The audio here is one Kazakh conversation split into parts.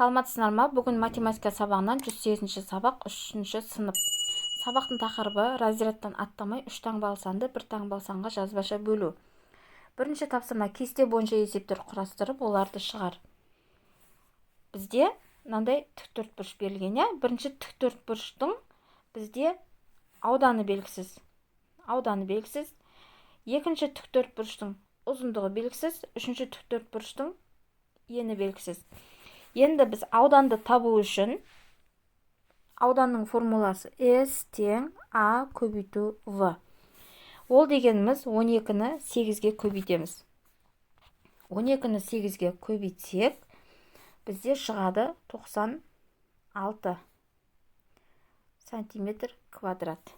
Саламатсыздар ма? Бүгін математика сабағынан 108-ші сабақ 3-ші сынып. Сабақтың тақырыбы разрядтан аттамай 3 таңбалы санды 1 таңбалы санға жазбаша бөлу. Бірінші тапсырма кесте бойынша есептер құрастырып, оларды шығар. Бізде мынандай тіктөртбұрыш берілген, иә? Бірінші тіктөртбұрыштың бізде ауданы белгісіз. Екінші тіктөртбұрыштың ұзындығы белгісіз, үшінші тіктөртбұрыштың ені белгісіз. Енді біз ауданды табу үшін ауданның формуласы S тең A көбейту V. Ол дегеніміз 12-ні 8-ге көбейтеміз. 12-ні 8-ге көбейтсек, бізде шығады 96 сантиметр квадрат.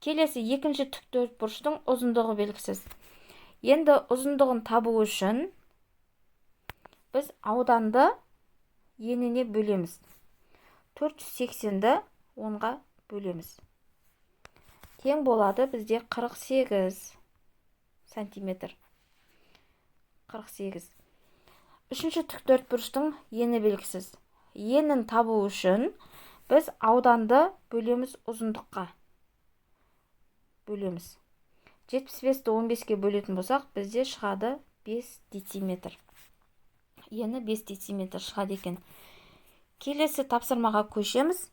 Келесі екінші тіктөртбұрыштың ұзындығы белгісіз. Енді ұзындығын табу үшін біз ауданды еніне бөлеміз. 480-ді 10-ға бөлеміз. Тең болады бізде 48 сантиметр. 48. Үшінші тіктөртбұрыштың ені белгісіз. Енін табу үшін біз ауданды бөлеміз ұзындыққа. Бөлеміз. 75-ті 15-ге бөлетін болсақ, бізде шығады 5 дециметр. Ені 5 дециметр шығады екен. Келесі тапсырмаға көшеміз.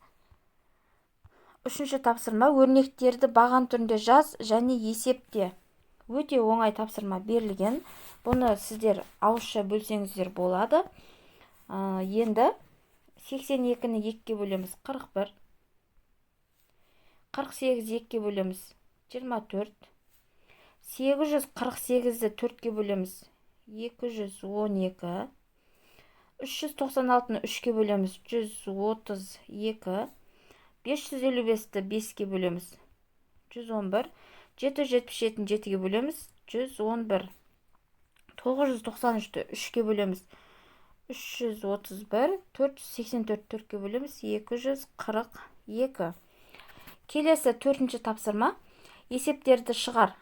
Үшінші тапсырма өрнектерді баған түрінде жаз және есепте. Өте оңай тапсырма берілген. Бұны сіздер ауызша бөлсеңіздер болады. Енді 82-ні 2-ге бөлеміз 41. 48-ді 2-ге бөлеміз 24. 848-ді 4-ге бөлеміз 212. 396-ны 3-ге бөлеміз 132. 555-ті 5-ге бөлеміз 111. 777-ні 7-ге бөлеміз 111. 993-ті 3-ге бөлеміз 331. 484-ті 4-ге бөлеміз 242. Келесі 4-ші тапсырма. Есептерді шығар.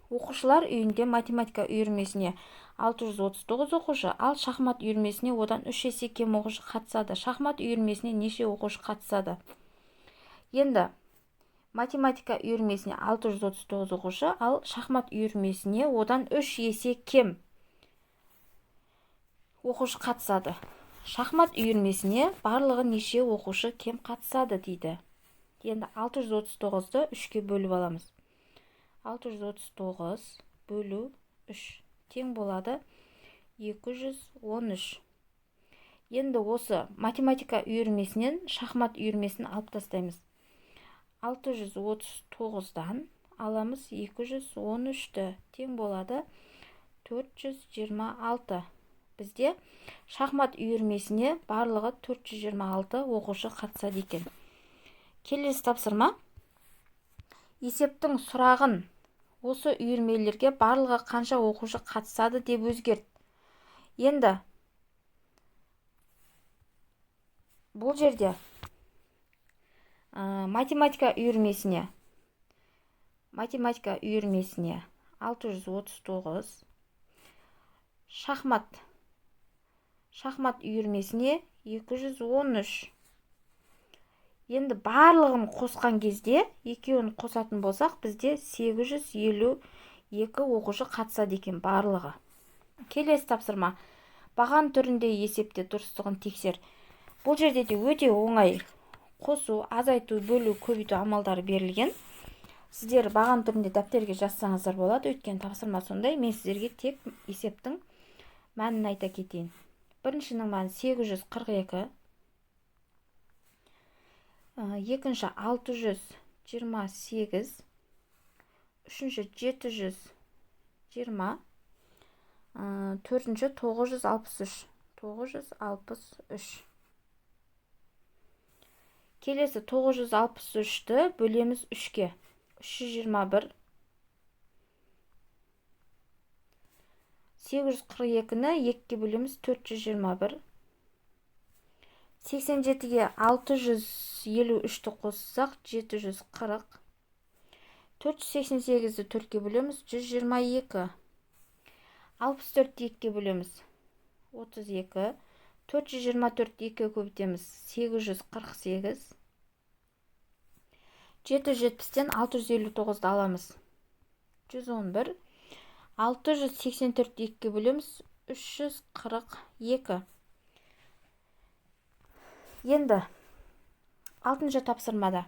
Оқушылар үйінде математика үйірмесіне 639 оқушы, ал шахмат үйірмесіне одан 3 есе кем оқушы қатысады. Шахмат үйірмесіне неше оқушы қатысады? Енді математика үйірмесіне 639 оқушы, ал шахмат үйірмесіне одан 3 есе кем оқушы қатысады. Шахмат үйірмесіне барлығы неше оқушы кем қатысады дейді. Енді 639-ды 3-ге бөліп аламыз. 639 бөлу 3 тең болады 213. Енді осы математика үйірмесінен шахмат үйірмесін алып тастаймыз. 639-дан аламыз 213-ті тең болады 426. Бізде шахмат үйірмесіне барлығы 426 оқушы қатысады екен. Келесі тапсырма. Есептің сұрағын осы үйірмелерге барлығы қанша оқушы қатысады деп өзгерт. Енді бұл жерде математика үйірмесіне 639, шахмат үйірмесіне 213. Енді барлығын қосқан кезде, екеуін қосатын болсақ, бізде 852 оқушы қатысады екен барлығы. Келесі тапсырма. Баған түрінде есепте дұрыстығын тексер. Бұл жерде де өте оңай қосу, азайту, бөлу, көбейту амалдары берілген. Сіздер баған түрінде дәптерге жазсаңыздар болады. Өткен тапсырма сондай. Мен сіздерге тек есептің мәнін айта кетейін. Біріншінің мәні 842. Екінші 628, үшінші 720, төртінші 963. Келесі 963-ті бөлеміз 3-ге. 321. 842-ні 2-ге бөлеміз 421. 87-ге 653-ті қоссақ 740. 488-ді 4-ге бөлеміз 122. 64-ті 2-ге бөлеміз 32. 424 2 көбейтеміз 848. 770-тен 659-ды аламыз. 111. 684 2 бөлеміз 342. Енді 6-шы тапсырмада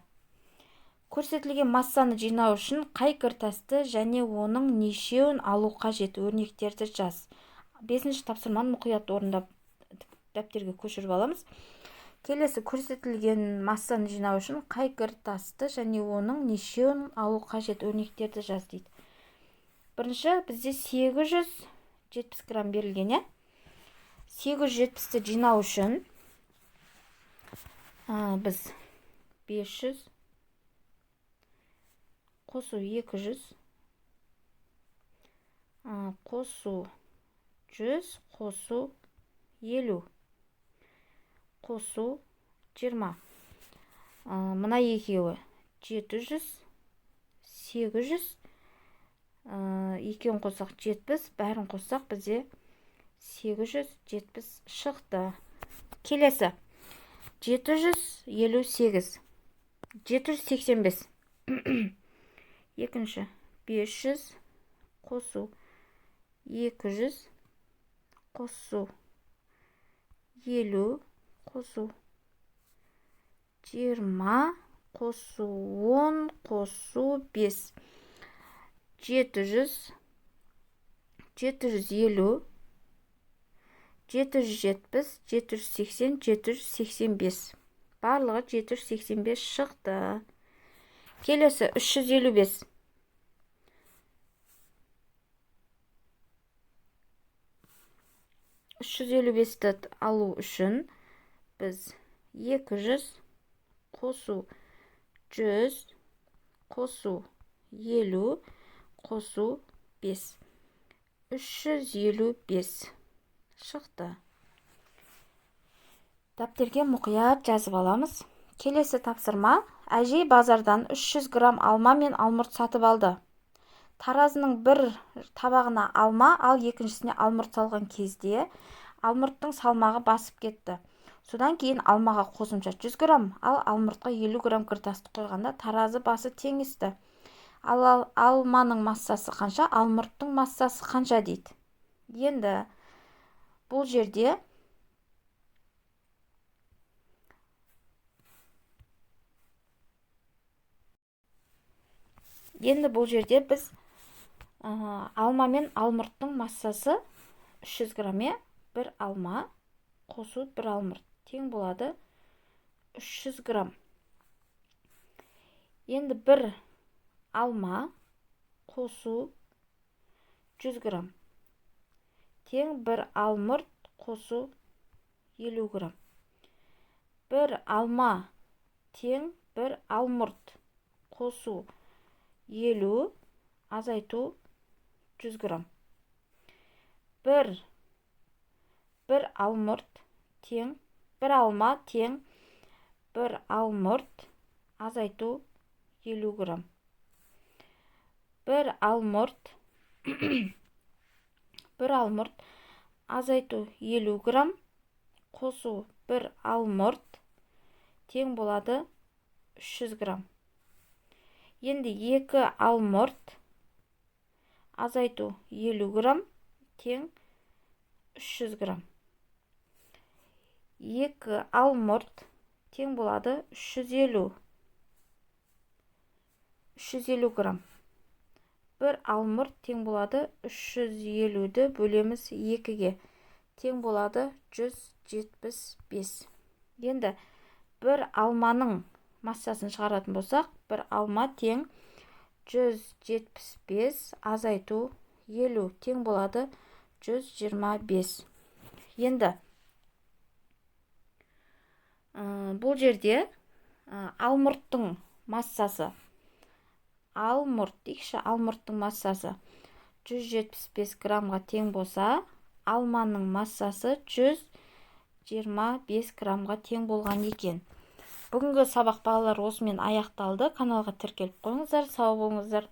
көрсетілген массаны жинау үшін қай кіртасты және оның нешеуін алу қажет? Өрнектерді жаз. 5-шы тапсырманы мұқият орындап дәптерге көшіріп аламыз. Келесі көрсетілген массаны жинау үшін қай кіртасты және оның нешеуін алу қажет? Өрнектерді жаз дейді. Бірінші бізде 870 грамм берілген. 870-ті жинау үшін біз 500 қосу 200 қосу 100 қосу 50 қосу 20. Мына екеуі 700, 800, екеуін қоссақ 70, бәрін қоссақ бізде 870 шықты. Келесі 758, 785. Екінші 500 қосу 200 қосу 50 қосу 20 қосу 10 қосу 5. 700, 750, 770, 780, 785. Барлығы 785 шықты. Келесі 355. 355-ті алу үшін біз 200 қосу 100 қосу 50 қосу 5. 355 шықты. Дәптерге мұқият жазып аламыз. Келесі тапсырма. Әжей базардан 300 грамм алма мен алмұрт сатып алды. Таразының бір табағына алма, ал екіншісіне алмұрт салған кезде алмұрттың салмағы басып кетті. Содан кейін алмаға қосымша 100 грамм, ал алмұртқа 50 грамм кіртасты қойғанда таразы басы теңесті. Ал алманың массасы қанша, алмұрттың массасы қанша дейді. Енді бұл жерде біз алма мен алмұрттың массасы 300 грамме, бір алма қосу бір алмұрт тең болады 300 грамм. Енді бір алма қосу 100 грамм тең бір алмұрт қосу 50 грамм. Бір алма тең бір алмұрт қосу 50 азайту 100 грамм. Бір алмұрт тең бір алма тең бір алмұрт азайту 50 грамм. Бір алмұрт азайту 50 грамм қосу бір алмұрт тең болады 300 грамм. Енді 2 алмұрт азайту 50 грамм тең 300 грамм. 2 алмұрт тең болады 350 грамм. Бір алмұрт тең болады 350-ді бөлеміз 2-ге. Тең болады 175. Енді бір алманың массасын шығаратын болсақ, бір алма тең 175 азайту 50 тең болады 125. Енді бұл жерде алмұрттың массасы, алмұрттың массасы 175 граммға тең болса, алманың массасы 125 граммға тең болған екен. Бүгінгі сабақ балалар осымен аяқталды. Каналға тіркеліп қойыңыздар. Сау болыңыздар.